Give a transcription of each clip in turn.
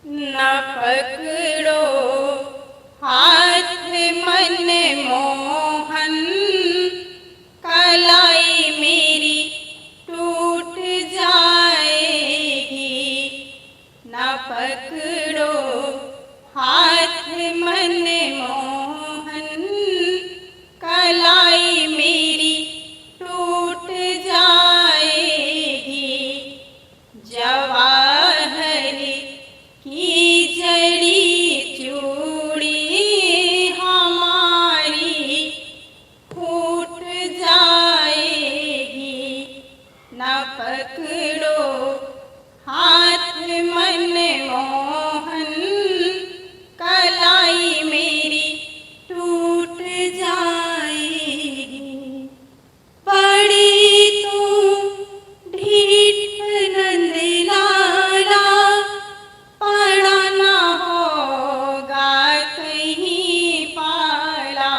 न पकड़ो हाथ मन मोहन, कलाई मेरी टूट जाएगी। न पकड़ो हाथ मन मोहन, कलाई मेरी टूट जाएगी। जवाहर की जड़ी चूड़ी हमारी फूट जाएगी। न पकड़ो हाथ मन मोहन, कलाई मेरी टूट जाएगी। बड़ी तू ढीठ नंद लाला, पड़ा न होगा कहीं पाला।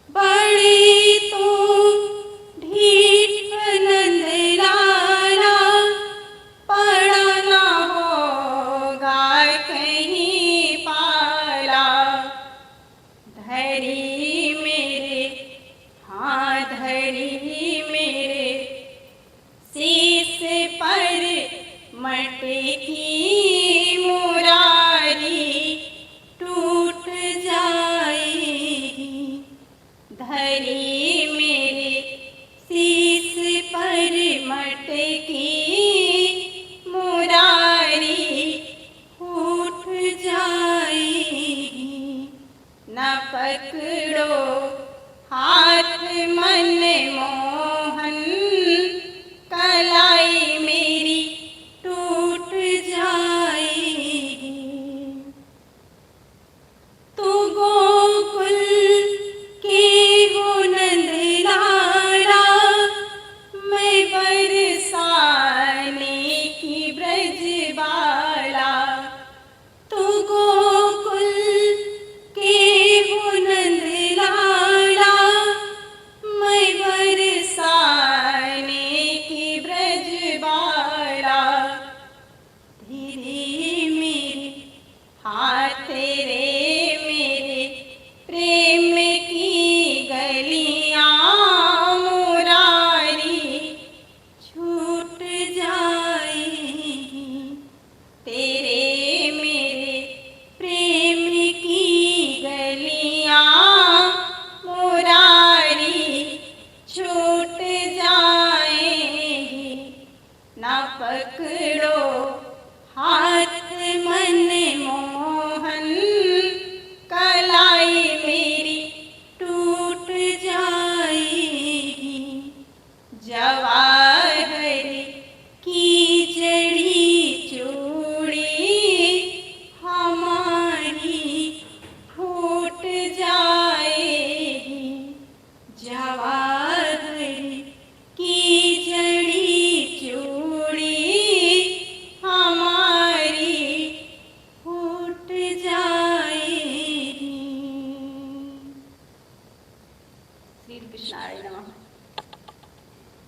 बड़ी तू ढीठ नंद लाला, पड़ा न होगा कहीं पाला। धरी मेरे, हाँ धरी मेरे शीश पर मटकी मुरारी टूट जाएगी। धरी मेरे शीश पर मटकी मुरारी फूट जाएगी। न पकड़ो हाथ मन मोहन, कलाई मेरी टूट जाएगी। तू गोकुल के हो नंद लाला, मैं बरसाने की ब्रजबाला। तू गोकुल के हो नंद लाला, मैं बरसाने की ब्रजबाला। धीरे मेरे, हाँ तेरे मेरे प्रेम की गलियां मुरारी छूट जाएगी। तेरे मेरे प्रेम की गलियां मुरारी छूट जाएगी। न पकड़ो